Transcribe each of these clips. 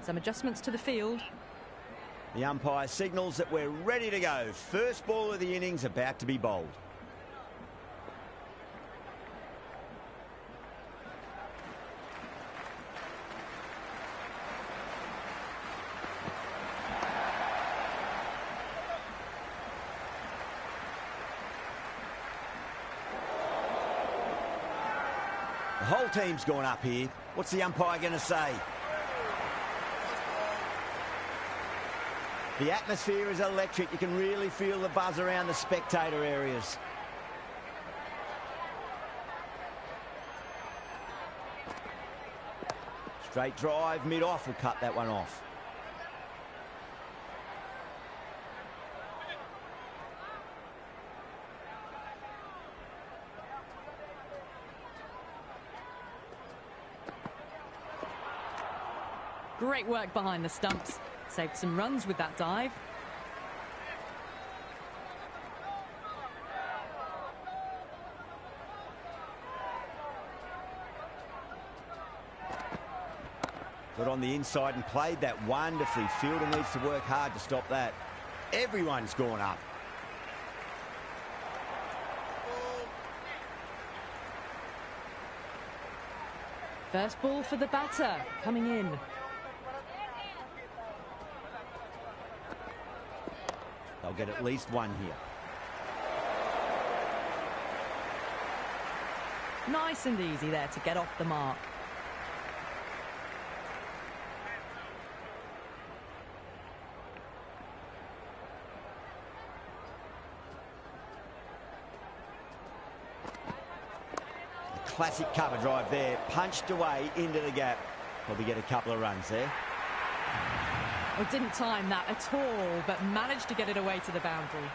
Some adjustments to the field. The umpire signals that we're ready to go. First ball of the innings about to be bowled. The whole team's gone up here. What's the umpire going to say? The atmosphere is electric. You can really feel the buzz around the spectator areas. Straight drive, mid-off will cut that one off. Great work behind the stumps. Saved some runs with that dive. Got on the inside and played that wonderfully. Fielder needs to work hard to stop that. Everyone's gone up. First ball for the batter, coming in. They'll get at least one here. Nice and easy there to get off the mark. Classic cover drive there, punched away into the gap. Probably get a couple of runs there. Well, didn't time that at all, but managed to get it away to the boundary.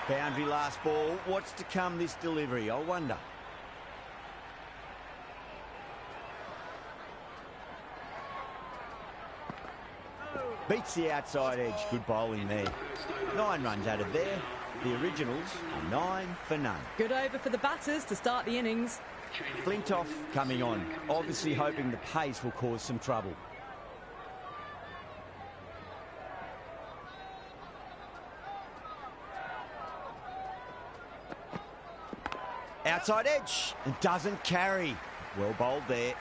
Boundary last ball. What's to come this delivery, I wonder. Beats the outside edge. Good bowling there. 9 runs out of there. The originals are 9 for none. Good over for the batters to start the innings. Flintoff coming on, obviously hoping the pace will cause some trouble. Outside edge and doesn't carry. Well bowled there.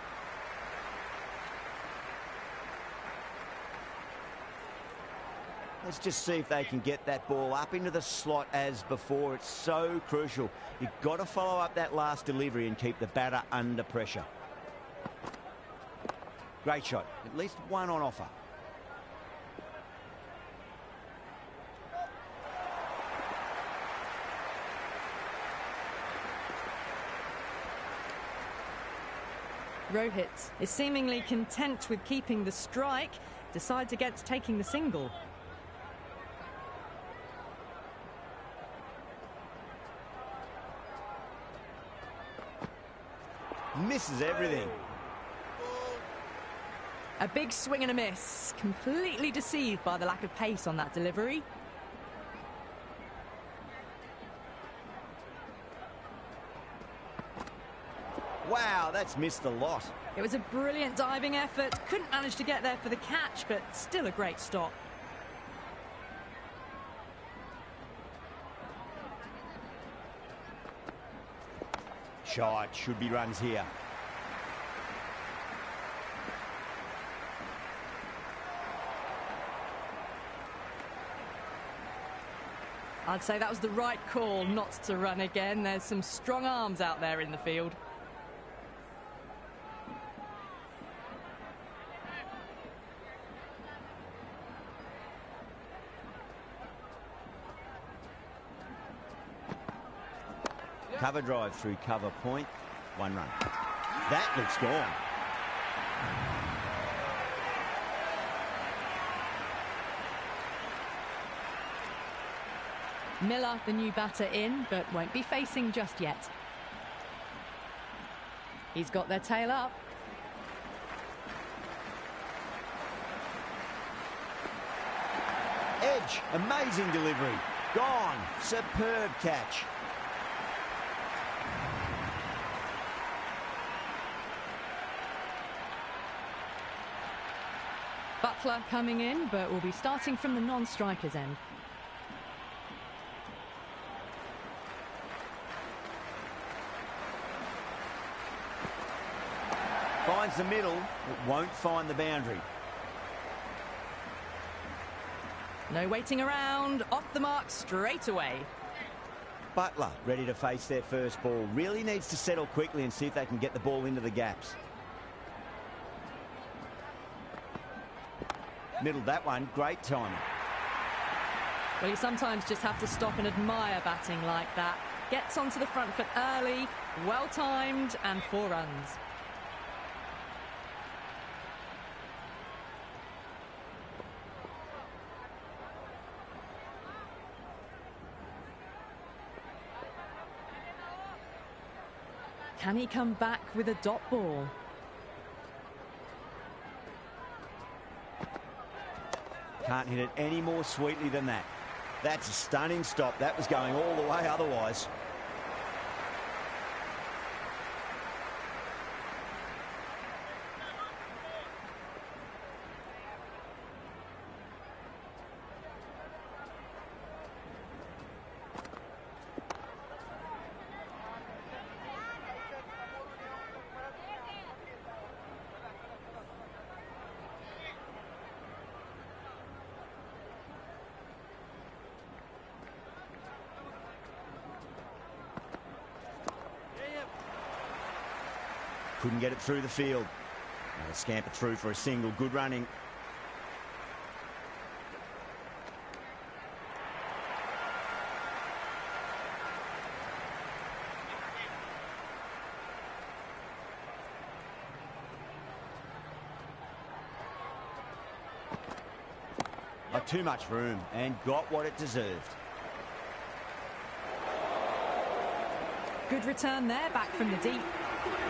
Let's just see if they can get that ball up into the slot as before. It's so crucial. You've got to follow up that last delivery and keep the batter under pressure. Great shot. At least one on offer. Rohit is seemingly content with keeping the strike, decides against taking the single. Misses everything. A big swing and a miss. Completely deceived by the lack of pace on that delivery. Wow, that's missed a lot. It was a brilliant diving effort. Couldn't manage to get there for the catch, but still a great stop. Shot, should be runs here. I'd say that was the right call not to run again. There's some strong arms out there in the field. Cover drive through cover point. 1 run. That looks gone. Miller, the new batter, in, but won't be facing just yet. He's got their tail up. Edge, amazing delivery. Gone. Superb catch. tackler coming in, but we'll be starting from the non-striker's end. Finds the middle, but won't find the boundary. No waiting around, off the mark straight away. Butler ready to face their first ball. Really needs to settle quickly and see if they can get the ball into the gaps. Middled that one, great timing. Well, you sometimes just have to stop and admire batting like that. Gets onto the front foot early, well timed, and 4 runs. Can he come back with a dot ball? Can't hit it any more sweetly than that. That's a stunning stop. That was going all the way otherwise. Couldn't get it through the field. They'll scamper through for a single. Good running. Not too much room and got what it deserved. Good return there, back from the deep.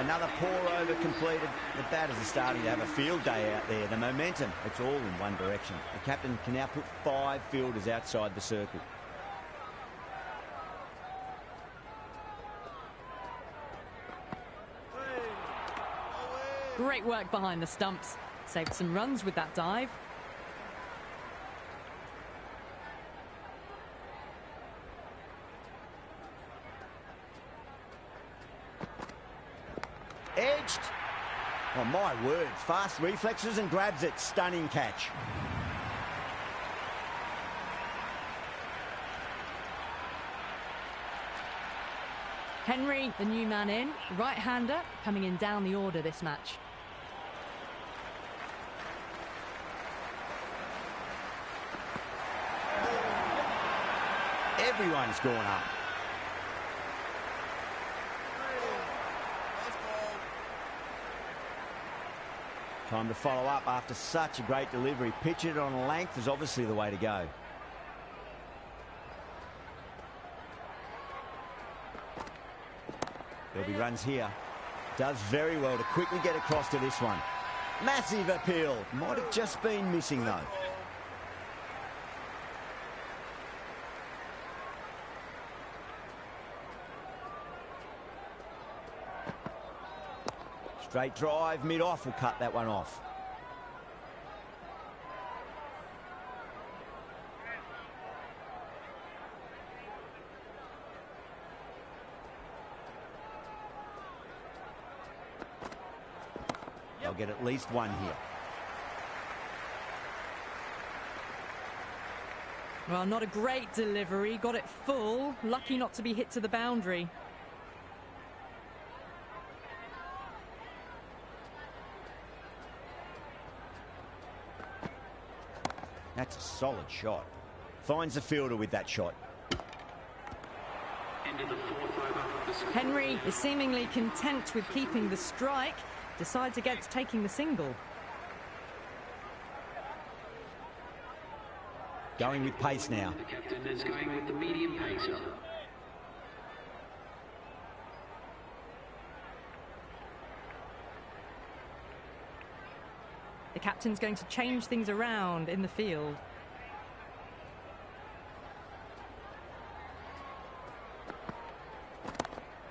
Another poor over completed. The batters are starting to have a field day out there. The momentum, it's all in one direction. The captain can now put 5 fielders outside the circle. Great work behind the stumps. Saved some runs with that dive. Edged. Oh, my word. Fast reflexes and grabs it. Stunning catch. Henry, the new man in. Right-hander, coming in down the order this match. Everyone's gone up. Time to follow up after such a great delivery. Pitch it on length is obviously the way to go. There'll be runs here. Does very well to quickly get across to this one. Massive appeal. Might have just been missing though. Straight drive, mid-off will cut that one off. They'll get at least one here. Well, not a great delivery. Got it full. Lucky not to be hit to the boundary. That's a solid shot. Finds the fielder with that shot. Henry is seemingly content with keeping the strike. Decides against taking the single. Going with pace now. The captain is going with the medium pacer. The captain's going to change things around in the field.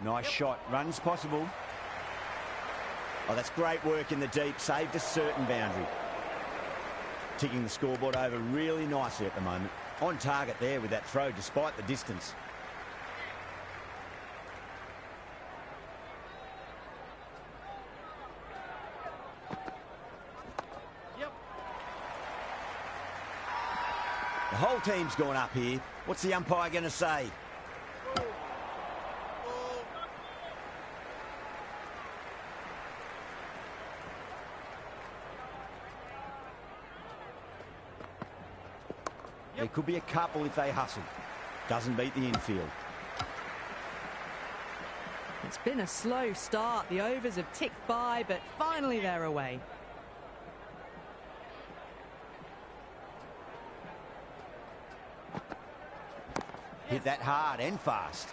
Nice shot. Runs possible. Oh, that's great work in the deep. Saved a certain boundary. ticking the scoreboard over really nicely at the moment. On target there with that throw, despite the distance. The whole team's gone up here. What's the umpire going to say? There could be a couple if they hustle. Doesn't beat the infield. It's been a slow start. The overs have ticked by, but finally they're away. Hit that hard and fast.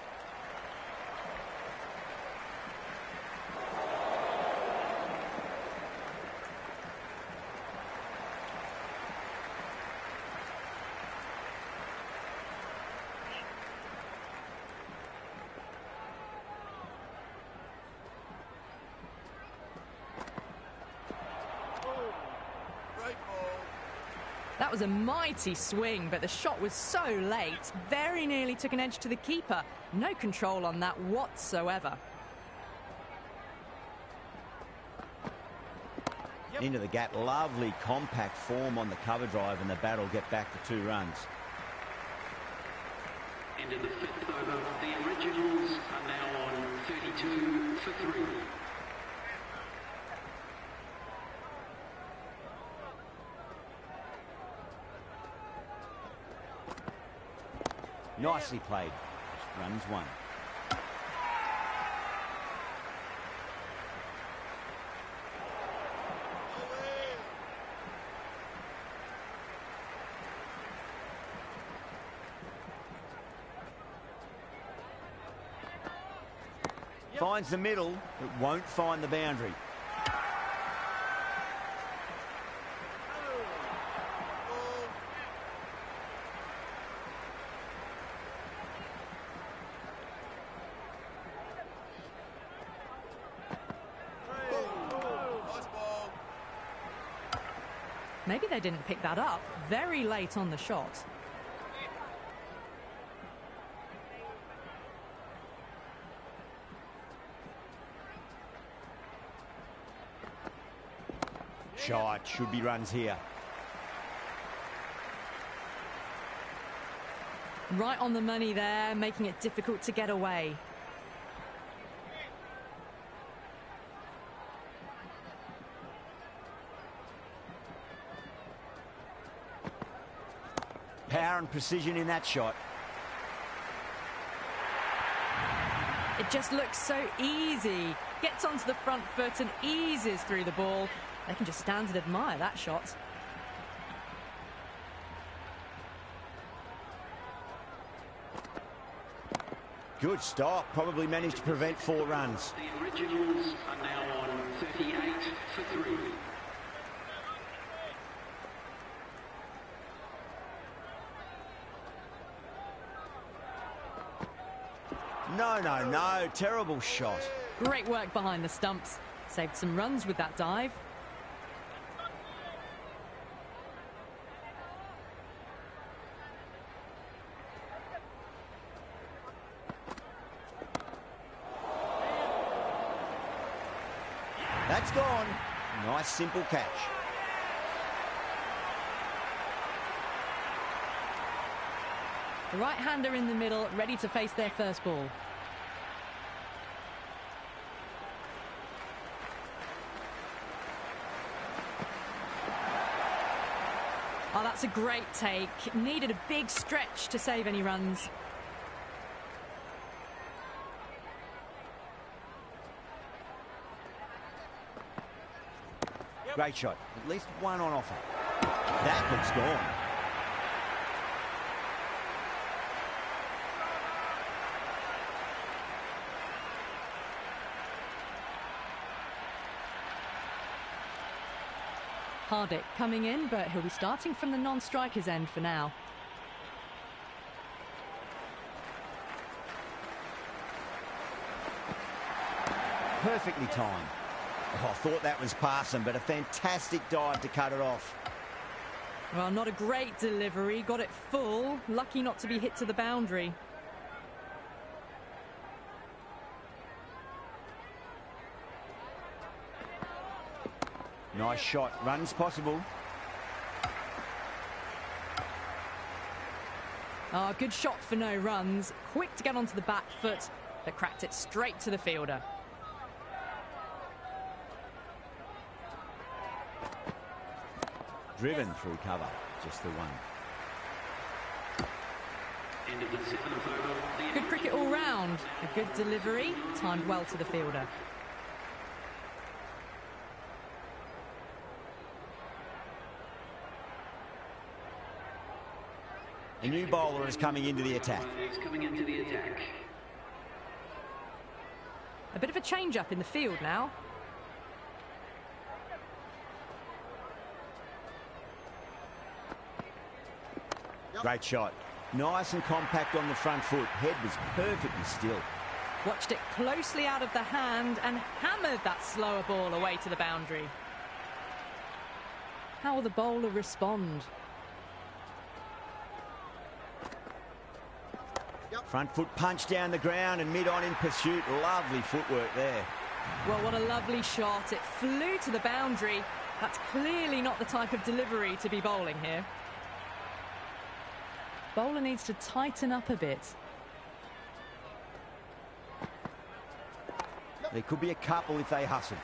That was a mighty swing, but the shot was so late. Very nearly took an edge to the keeper. No control on that whatsoever. Into the gap. Lovely compact form on the cover drive, and the bat will get back to 2 runs. Into the 5th over. The Originals are now on 32 for 3. Nicely played. Runs 1. Finds the middle, but won't find the boundary. Maybe they didn't pick that up. Very late on the shot. Shot. Should be runs here. Right on the money there, making it difficult to get away. Power and precision in that shot. It just looks so easy. Gets onto the front foot and eases through the ball. They can just stand and admire that shot. Good stop. Probably managed to prevent 4 runs. The Originals are now on 38 for 3. No. Terrible shot. Great work behind the stumps. Saved some runs with that dive. That's gone. Nice simple catch. The right-hander in the middle, ready to face their first ball. Oh, that's a great take. Needed a big stretch to save any runs. Great shot. At least one on offer. That looks gone. Hardick coming in, but he'll be starting from the non-striker's end for now. Perfectly timed. Oh, I thought that was passing, but a fantastic dive to cut it off. Well, not a great delivery. Got it full. Lucky not to be hit to the boundary. Nice shot. Runs possible. Oh, good shot for no runs. Quick to get onto the back foot, but cracked it straight to the fielder. Driven through cover. Just the one. End of the 7th over. Good cricket all round. A good delivery, timed well to the fielder. A new bowler is coming into the attack. Is coming into the attack. A bit of a change-up in the field now. Great shot. Nice and compact on the front foot. Head was perfectly still. Watched it closely out of the hand and hammered that slower ball away to the boundary. How will the bowler respond? Front foot punch down the ground and mid-on in pursuit. Lovely footwork there. Well, what a lovely shot. It flew to the boundary. That's clearly not the type of delivery to be bowling here. Bowler needs to tighten up a bit. There could be a couple if they hustle.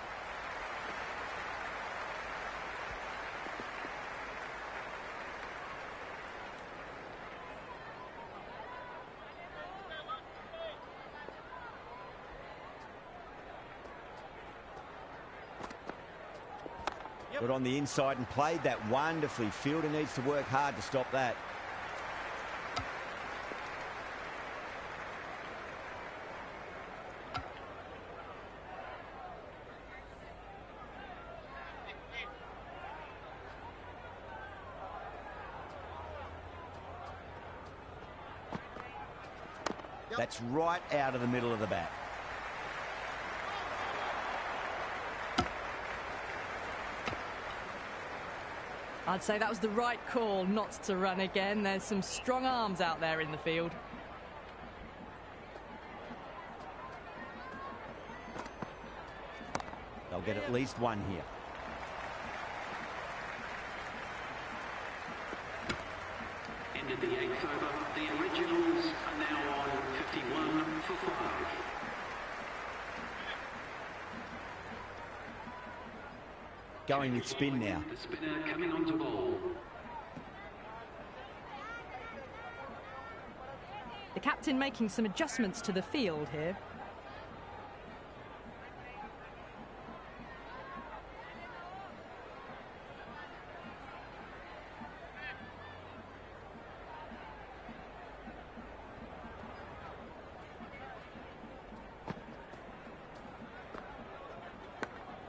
Got on the inside and played that wonderfully. Fielder needs to work hard to stop that. That's right out of the middle of the bat. I'd say that was the right call not to run again. There's some strong arms out there in the field. They'll get at least one here. End of the 8th over. The Originals are now on 51 for 5. Going with spin now. The spinner coming on to bowl. The captain making some adjustments to the field here.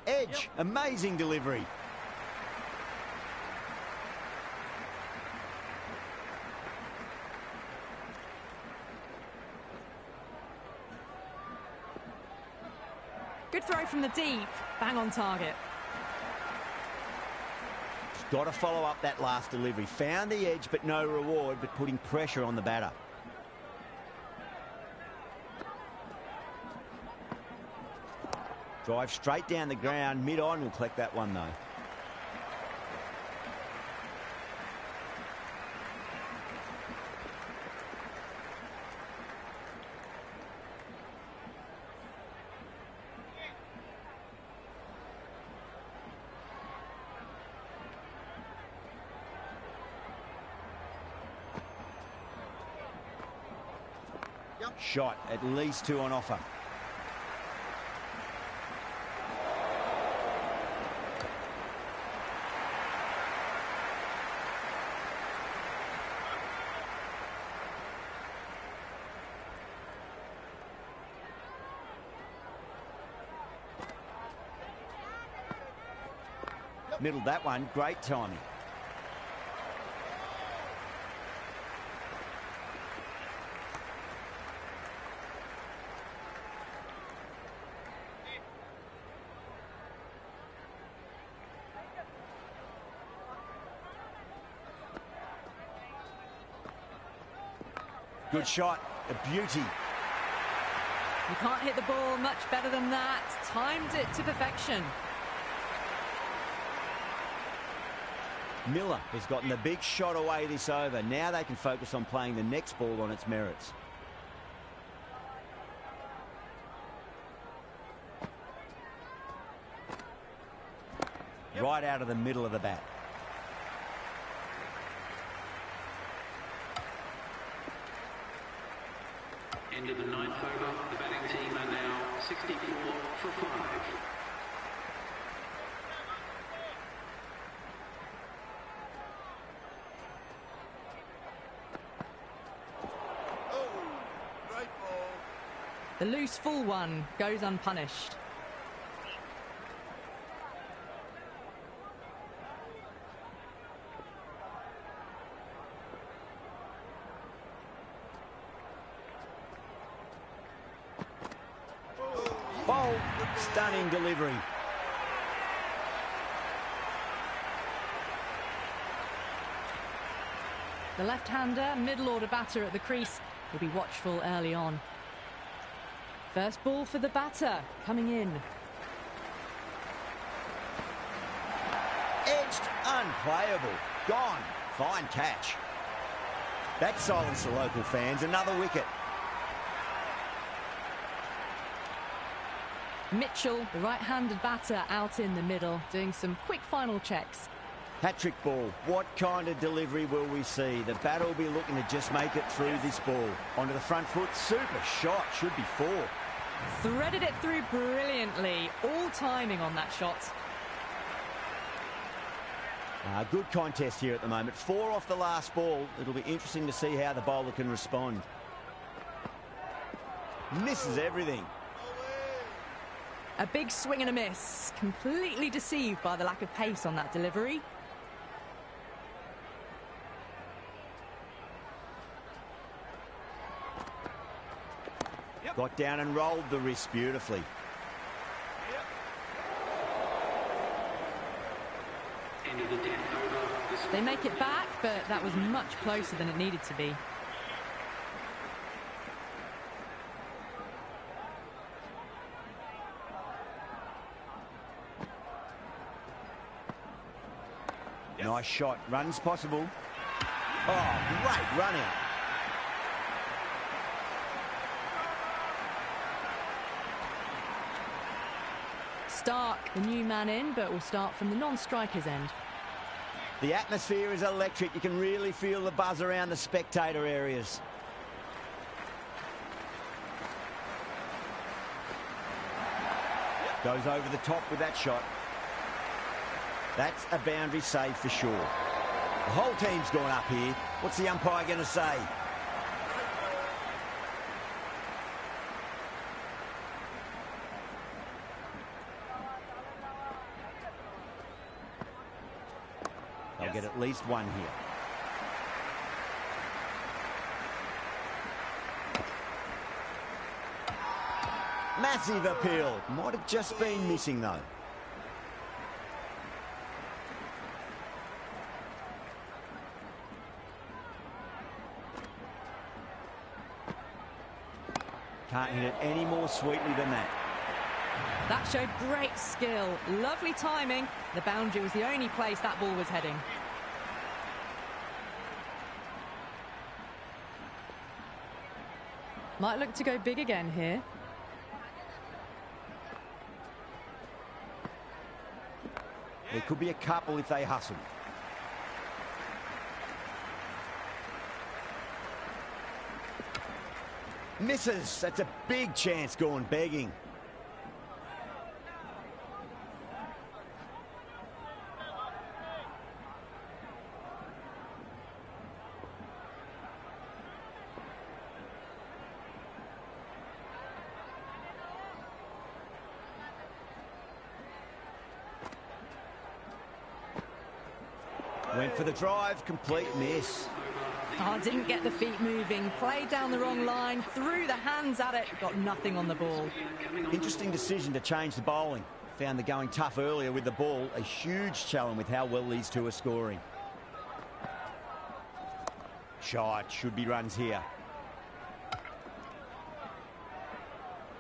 Edge, amazing delivery. Good throw from the deep, bang on target. Just got to follow up that last delivery. Found the edge, but no reward, but putting pressure on the batter. Drive straight down the ground. Mid-on will collect that one, though. Shot, at least 2 on offer. Middled that one, great timing. Good shot, a beauty. You can't hit the ball much better than that. Timed it to perfection. Miller has gotten the big shot away this over. Now they can focus on playing the next ball on its merits. Right out of the middle of the bat. End of the ninth over. The batting team are now 64 for 5. The loose full one goes unpunished. Bold, stunning delivery. The left-hander, middle-order batter at the crease, will be watchful early on. First ball for the batter, coming in. Edged, unplayable. Gone. Fine catch. That silenced the local fans. Another wicket. Mitchell, the right-handed batter, out in the middle, doing some quick final checks. Hat-trick ball. What kind of delivery will we see? The batter will be looking to just make it through this ball. Onto the front foot. Super shot. Should be 4. Threaded it through brilliantly. All timing on that shot. Good contest here at the moment. 4 off the last ball. It'll be interesting to see how the bowler can respond. Misses everything. A big swing and a miss. Completely deceived by the lack of pace on that delivery. Got down and rolled the wrist beautifully. End of the 10th over. They make it back, but that was much closer than it needed to be. Nice shot. Runs possible. Oh, great run out. Stark, the new man in, but will start from the non-striker's end. The atmosphere is electric. You can really feel the buzz around the spectator areas. Goes over the top with that shot. That's a boundary save for sure. The whole team's gone up here. What's the umpire going to say? They'll get at least one here. Massive appeal. Might have just been missing though. Can't hit it any more sweetly than that. That showed great skill. Lovely timing. The boundary was the only place that ball was heading. Might look to go big again here. There could be a couple if they hustle. Misses. That's a big chance going begging. Went for the drive, complete miss. Oh, didn't get the feet moving, played down the wrong line, threw the hands at it, got nothing on the ball. Interesting decision to change the bowling. Found the going tough earlier with the ball. A huge challenge with how well these two are scoring. Shot, should be runs here.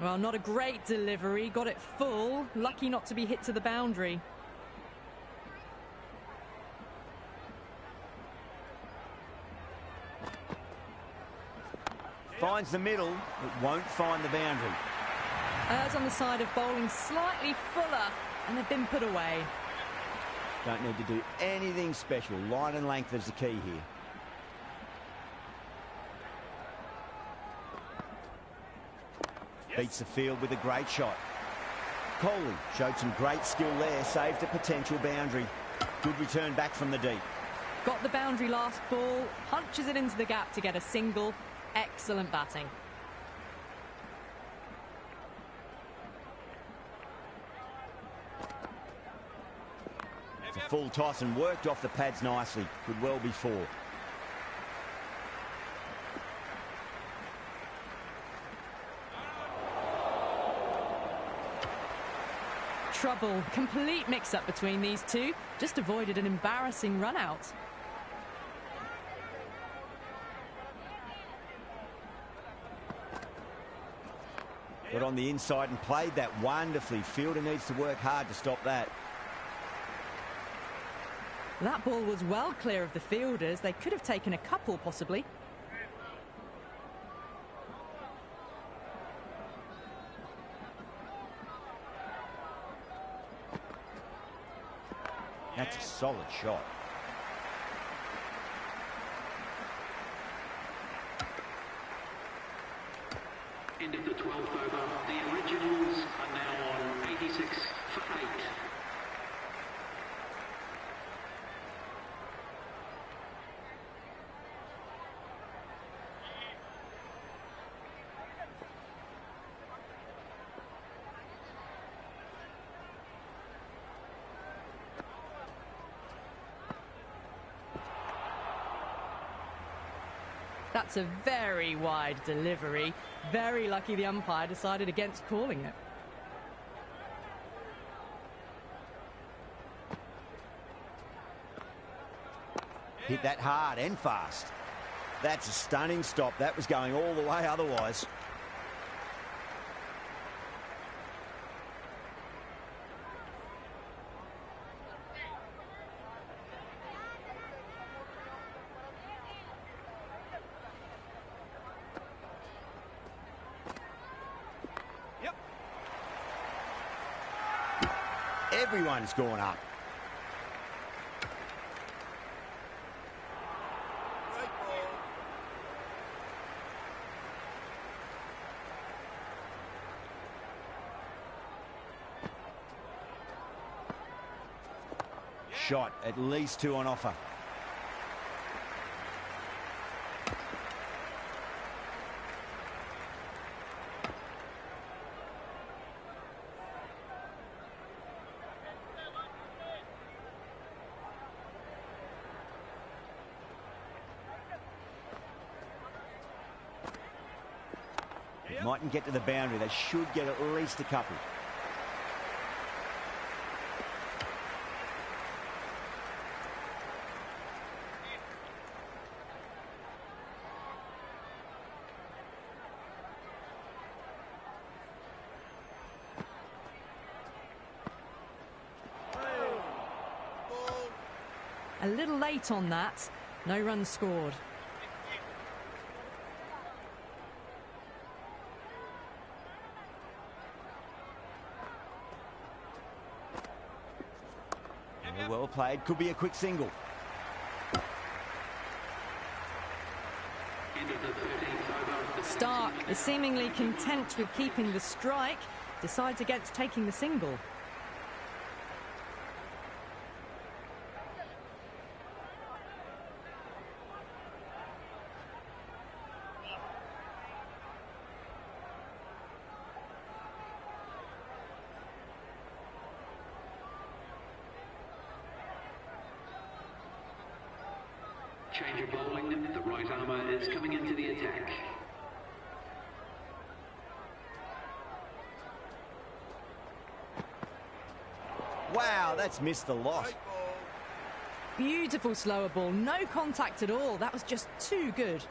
Well, not a great delivery. Got it full. Lucky not to be hit to the boundary. Finds the middle, but won't find the boundary. Errs on the side of bowling slightly fuller, and they've been put away. Don't need to do anything special. Line and length is the key here. Beats the field with a great shot. Coley showed some great skill there, saved a potential boundary. Good return back from the deep. Got the boundary last ball, punches it into the gap to get a single. Excellent batting. It's a full toss and worked off the pads nicely. Could well be four. Trouble. Complete mix-up between these two. Just avoided an embarrassing run-out. Got on the inside and played that wonderfully. Fielder needs to work hard to stop that. That ball was well clear of the fielders. They could have taken a couple, possibly. That's a solid shot. End of the 12th over. The Originals are now on 86 for 8. That's a very wide delivery. Very lucky the umpire decided against calling it. Hit that hard and fast. That's a stunning stop. That was going all the way otherwise. Everyone's gone up. Shot, at least 2 on offer. Mightn't get to the boundary. They should get at least a couple. A little late on that. No runs scored. Well played. Could be a quick single. Stark is seemingly content with keeping the strike. Decides against taking the single. Change of bowling. The right armour is coming into the attack. Wow, that's missed the lot. Beautiful slower ball. No contact at all. That was just too good.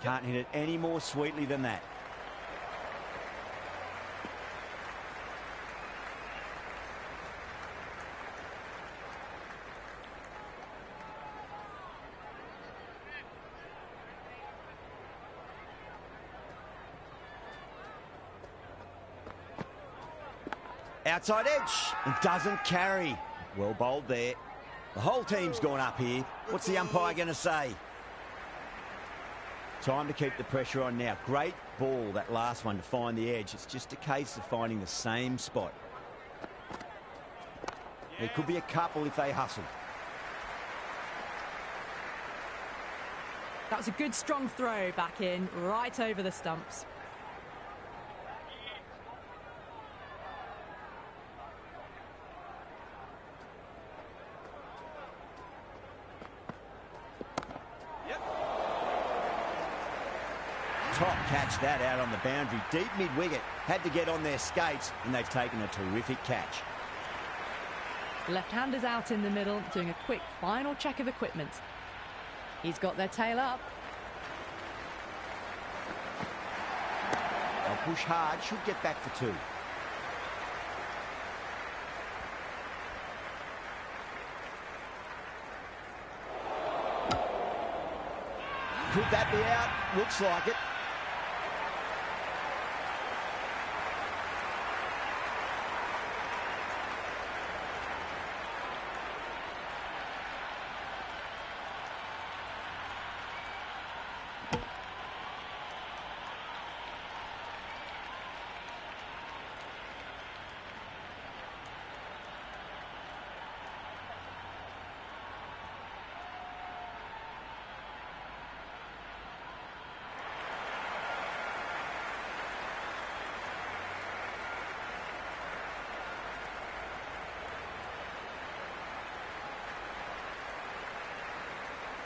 Can't hit it any more sweetly than that. Outside edge, and doesn't carry. Well bowled there. The whole team's gone up here. What's the umpire going to say? Time to keep the pressure on now. Great ball, that last one, to find the edge. It's just a case of finding the same spot. There could be a couple if they hustle. That was a good strong throw back in, right over the stumps. Top catch that out on the boundary. Deep mid-wicket. Had to get on their skates, and they've taken a terrific catch. Left-handers out in the middle, doing a quick final check of equipment. He's got their tail up. They'll push hard, should get back for two. Could that be out? Looks like it.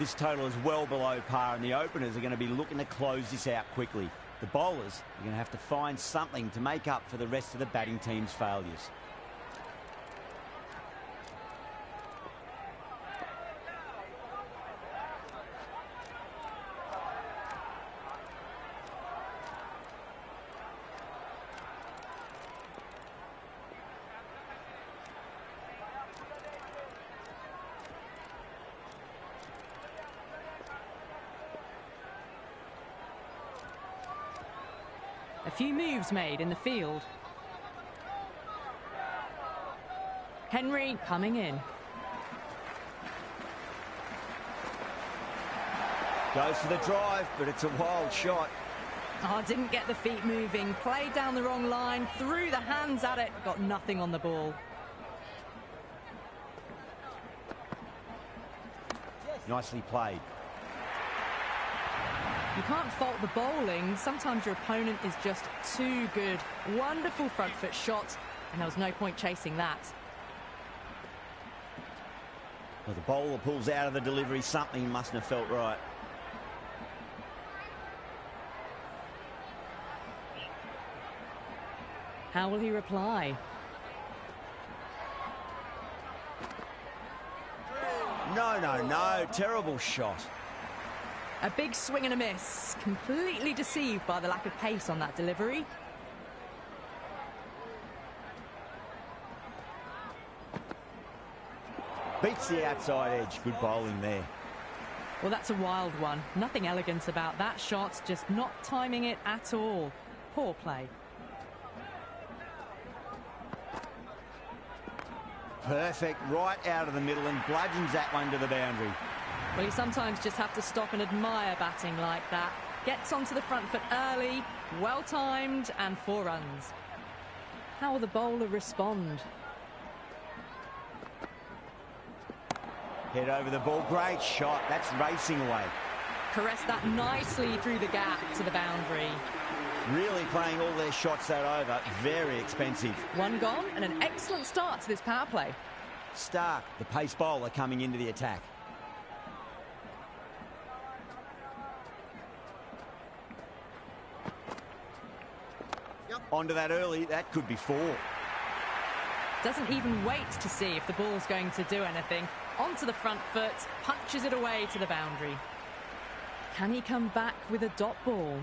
This total is well below par, and the openers are going to be looking to close this out quickly. The bowlers are going to have to find something to make up for the rest of the batting team's failures. A few moves made in the field. Henry coming in. Goes for the drive, but it's a wild shot. Oh, didn't get the feet moving. Played down the wrong line, threw the hands at it, got nothing on the ball. Nicely played. You can't fault the bowling. Sometimes your opponent is just too good. Wonderful front foot shot, and there was no point chasing that. Well, the bowler pulls out of the delivery. Something mustn't have felt right. How will he reply? No. Terrible shot. A big swing and a miss. Completely deceived by the lack of pace on that delivery. Beats the outside edge. Good bowling there. Well, that's a wild one. Nothing elegant about that shot. Just not timing it at all. Poor play. Perfect. Right out of the middle and bludgeons that one to the boundary. Well, you sometimes just have to stop and admire batting like that. Gets onto the front foot early, well-timed, and 4 runs. How will the bowler respond? Head over the ball. Great shot. That's racing away. Caressed that nicely through the gap to the boundary. Really playing all their shots that over. Very expensive. 1 gone and an excellent start to this power play. Stark, the pace bowler, coming into the attack. Onto that early, that could be 4. Doesn't even wait to see if the ball's going to do anything. Onto the front foot, punches it away to the boundary. Can he come back with a dot ball?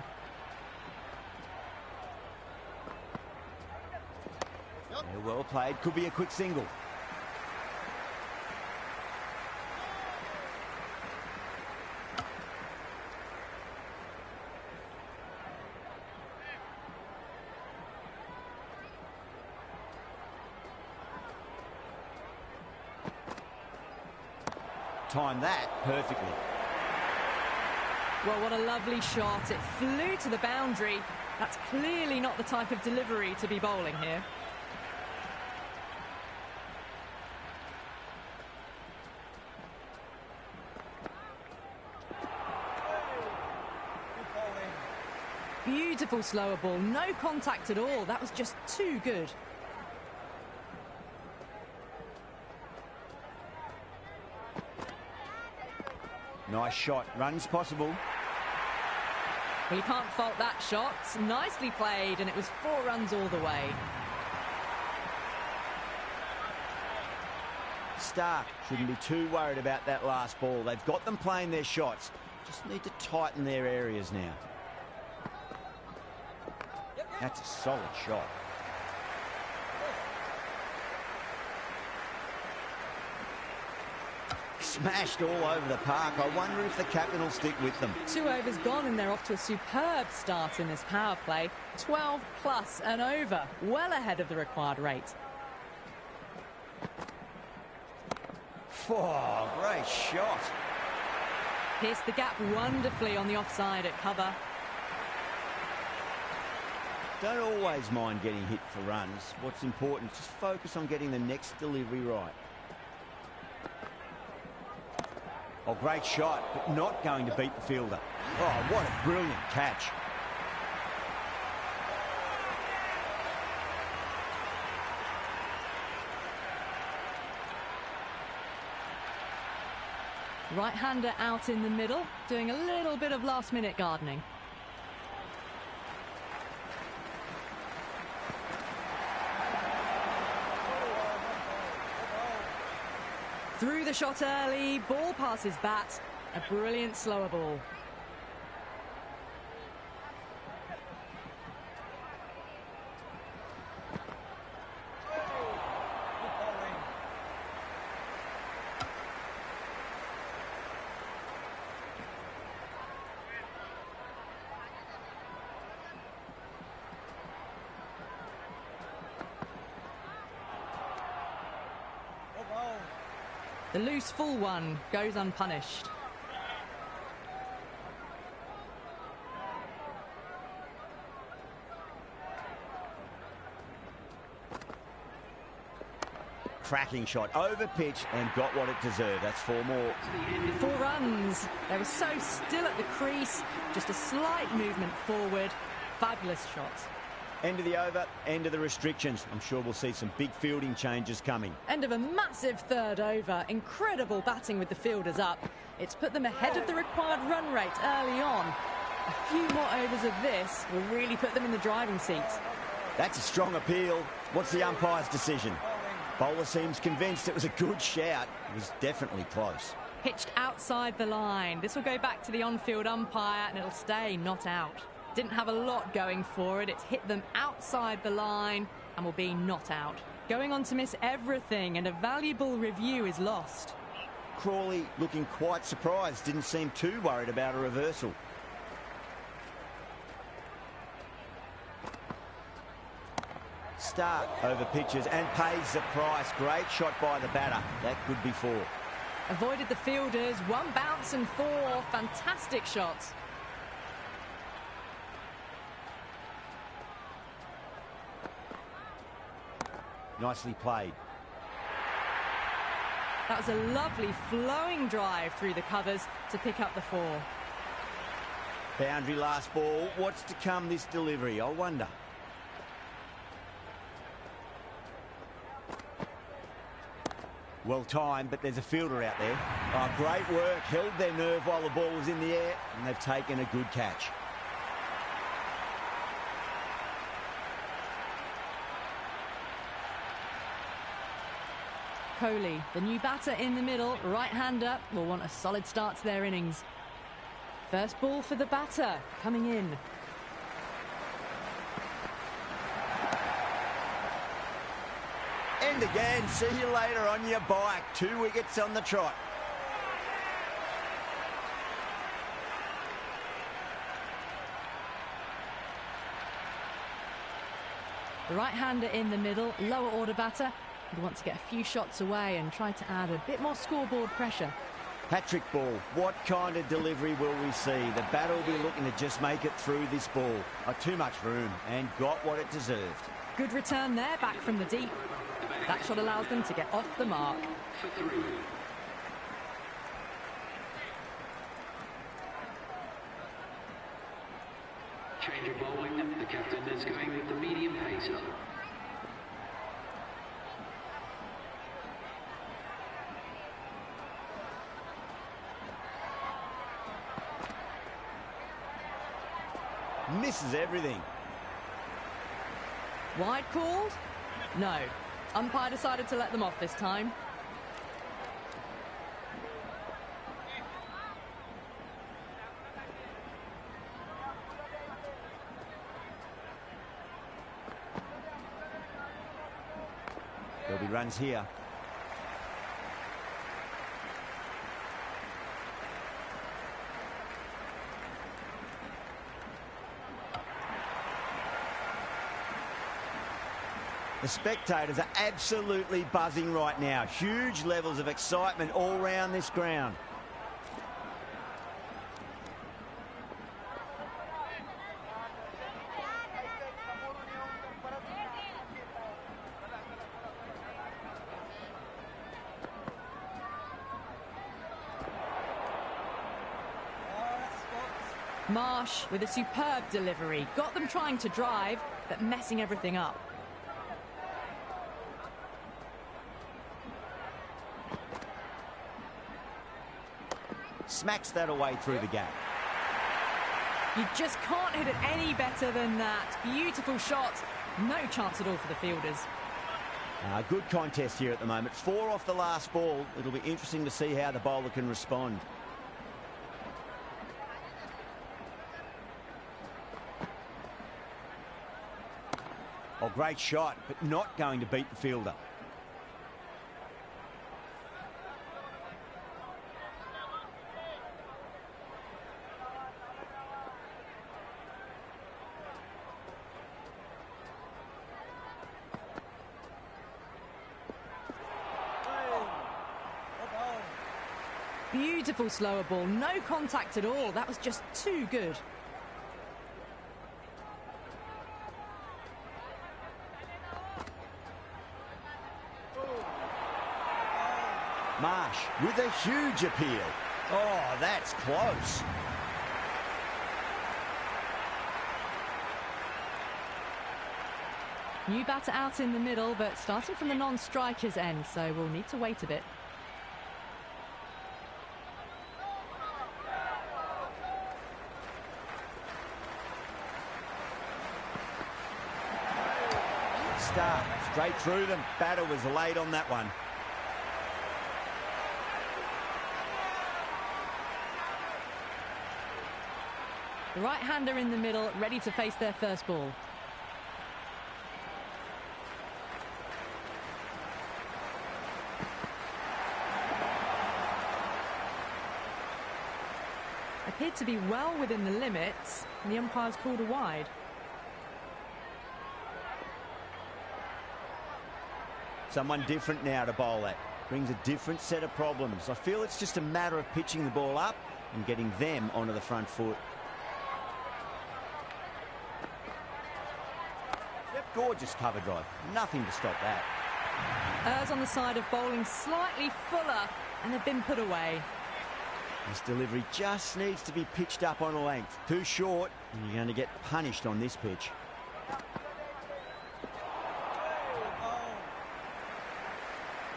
Yeah, well played. Could be a quick single. Timed that perfectly. Well, what a lovely shot. It flew to the boundary. That's clearly not the type of delivery to be bowling here. Beautiful slower ball. No contact at all. That was just too good. Nice shot. Runs possible. Well, you can't fault that shot. Nicely played, and it was 4 runs all the way. Stark shouldn't be too worried about that last ball. They've got them playing their shots. Just need to tighten their areas now. That's a solid shot. Smashed all over the park. I wonder if the captain will stick with them. 2 overs gone and they're off to a superb start in this power play. 12 plus and over, well ahead of the required rate. Oh, great shot. Pierced the gap wonderfully on the offside at cover. Don't always mind getting hit for runs. What's important is just focus on getting the next delivery right. Oh, great shot, but not going to beat the fielder. Oh, what a brilliant catch. Right-hander out in the middle, doing a little bit of last-minute gardening. Through the shot early, ball passes bat, a brilliant slower ball. The loose full one goes unpunished. Cracking shot, over pitch and got what it deserved. That's 4 more. 4 runs. They were so still at the crease. Just a slight movement forward. Fabulous shot. End of the over, end of the restrictions. I'm sure we'll see some big fielding changes coming. End of a massive 3rd over. Incredible batting with the fielders up. It's put them ahead of the required run rate early on. A few more overs of this will really put them in the driving seat. That's a strong appeal. What's the umpire's decision? Bowler seems convinced it was a good shout. It was definitely close. Pitched outside the line. This will go back to the on-field umpire and it'll stay not out. Didn't have a lot going for it. It's hit them outside the line and will be not out. Going on to miss everything and a valuable review is lost. Crawley looking quite surprised. Didn't seem too worried about a reversal. Stark over pitches and pays the price. Great shot by the batter. That could be 4. Avoided the fielders. 1 bounce and 4. Fantastic shots. Nicely played. That was a lovely flowing drive through the covers to pick up the 4. Boundary last ball. What's to come this delivery? I wonder. Well timed, but there's a fielder out there. Oh, great work. Held their nerve while the ball was in the air, and they've taken a good catch. Kohli, the new batter in the middle, right-hander, will want a solid start to their innings. First ball for the batter, coming in. And again, see you later on your bike. 2 wickets on the trot. The right-hander in the middle, lower order batter. He'd want to get a few shots away and try to add a bit more scoreboard pressure. Hat-trick ball. What kind of delivery will we see? The batter will be looking to just make it through this ball. Too much room and got what it deserved. Good return there, back from the deep. That shot allows them to get off the mark. For 3. Change of bowling. The captain is going with the medium pacer. Misses everything. Wide called? No. Umpire decided to let them off this time. There'll be runs here. The spectators are absolutely buzzing right now. Huge levels of excitement all round this ground. Marsh with a superb delivery. Got them trying to drive, but messing everything up. Smacks that away through the gap. You just can't hit it any better than that. Beautiful shot. No chance at all for the fielders. Good contest here at the moment. 4 off the last ball. It'll be interesting to see how the bowler can respond. Oh, great shot, but not going to beat the fielder. Beautiful slower ball, no contact at all. That was just too good. Marsh with a huge appeal. Oh, that's close. New batter out in the middle, but starting from the non-striker's end, so we'll need to wait a bit. Start straight through them. Batter was late on that one. The right-hander in the middle, ready to face their first ball. Appeared to be well within the limits, and the umpire's called a wide. Someone different now to bowl at. Brings a different set of problems. I feel it's just a matter of pitching the ball up and getting them onto the front foot. Gorgeous cover drive. Nothing to stop that. Errs on the side of bowling slightly fuller, and they've been put away. This delivery just needs to be pitched up on a length. Too short, and you're going to get punished on this pitch.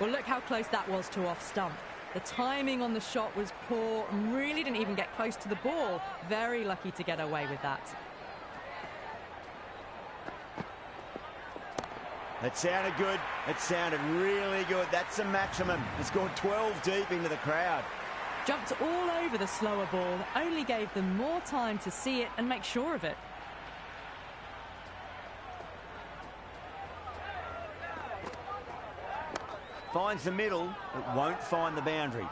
Well, look how close that was to off stump. The timing on the shot was poor and really didn't even get close to the ball. Very lucky to get away with that. That sounded good. It sounded really good. That's the maximum. It's gone 12 deep into the crowd. Jumped all over the slower ball, only gave them more time to see it and make sure of it. Finds the middle, but won't find the boundary.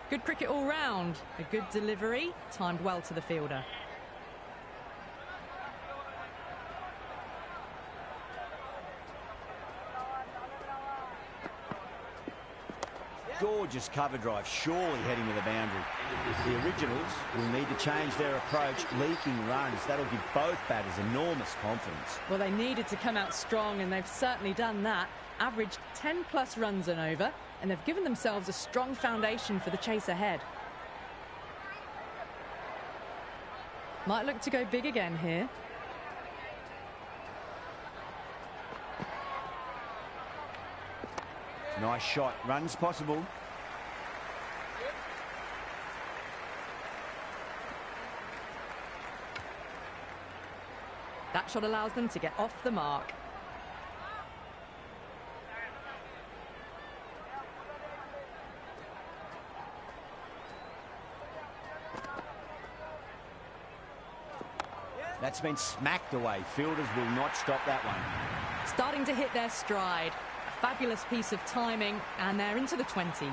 Good cricket all round. A good delivery, timed well to the fielder. Gorgeous cover drive, surely heading to the boundary. The Originals will need to change their approach, leaking runs. That'll give both batters enormous confidence. Well, they needed to come out strong, and they've certainly done that. Averaged 10+ runs and over, and they've given themselves a strong foundation for the chase ahead. Might look to go big again here. Nice shot. Runs possible. That shot allows them to get off the mark. That's been smacked away. Fielders will not stop that one. Starting to hit their stride. A fabulous piece of timing, and they're into the 20s.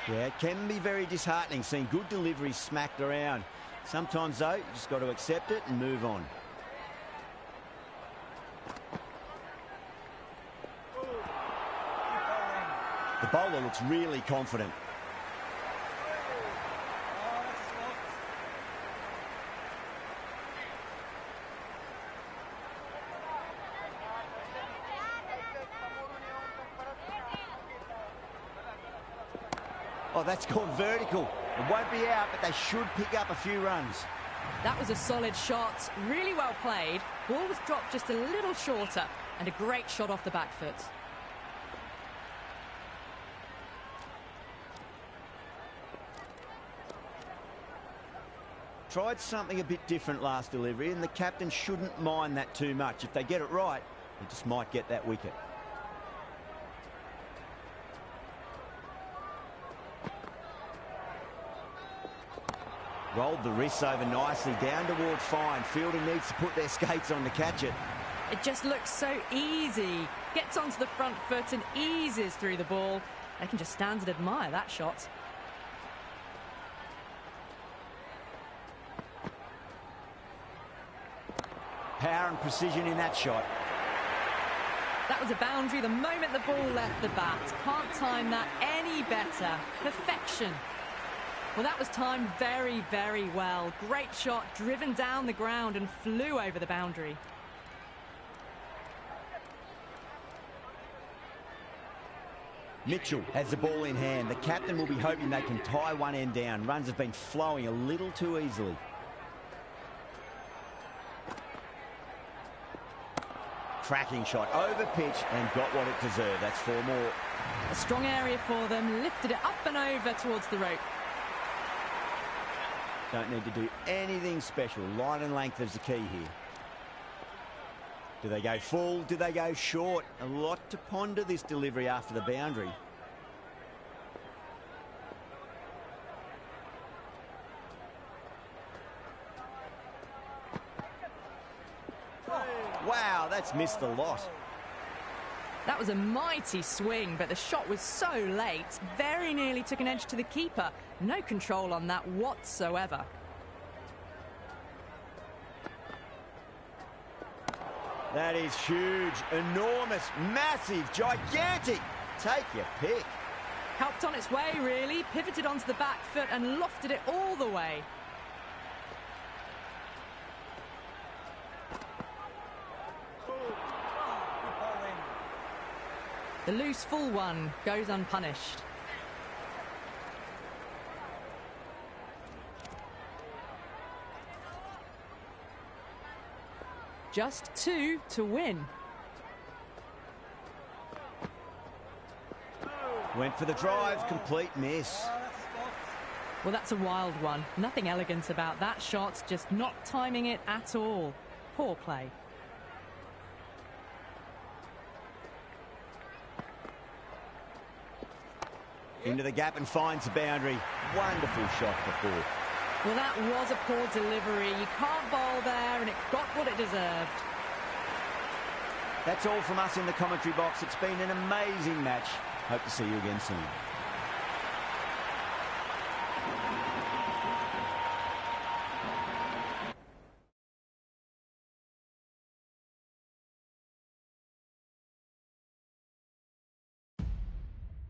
Yeah, it can be very disheartening seeing good deliveries smacked around. Sometimes, though, you just got to accept it and move on. The bowler looks really confident. Oh, that's gone vertical. It won't be out, but they should pick up a few runs. That was a solid shot, really well played. Ball was dropped just a little shorter, and a great shot off the back foot. Tried something a bit different last delivery, and the captain shouldn't mind that too much. If they get it right, they just might get that wicket. Rolled the wrists over nicely, down towards fine. Fielder needs to put their skates on to catch it. It just looks so easy. Gets onto the front foot and eases through the ball. They can just stand and admire that shot. Power and precision in that shot. That was a boundary the moment the ball left the bat. Can't time that any better. Perfection. Well, that was timed very, very well. Great shot, driven down the ground and flew over the boundary. Mitchell has the ball in hand. The captain will be hoping they can tie one end down. Runs have been flowing a little too easily. Cracking shot, over pitch, and got what it deserved. That's 4 more. A strong area for them, lifted it up and over towards the rope. Don't need to do anything special. Line and length is the key here. Do they go full? Do they go short? A lot to ponder this delivery after the boundary. Wow, that's missed a lot. That was a mighty swing, but the shot was so late. Very nearly took an edge to the keeper. No control on that whatsoever. That is huge, enormous, massive, gigantic. Take your pick. Helped on its way, really. Pivoted onto the back foot and lofted it all the way. The loose full one goes unpunished. Just 2 to win. Went for the drive, complete miss. Well, that's a wild one. Nothing elegant about that shot, just not timing it at all. Poor play. Into the gap and finds the boundary. Wonderful shot for four. Well, that was a poor delivery. You can't bowl there, and it got what it deserved. That's all from us in the commentary box. It's been an amazing match. Hope to see you again soon.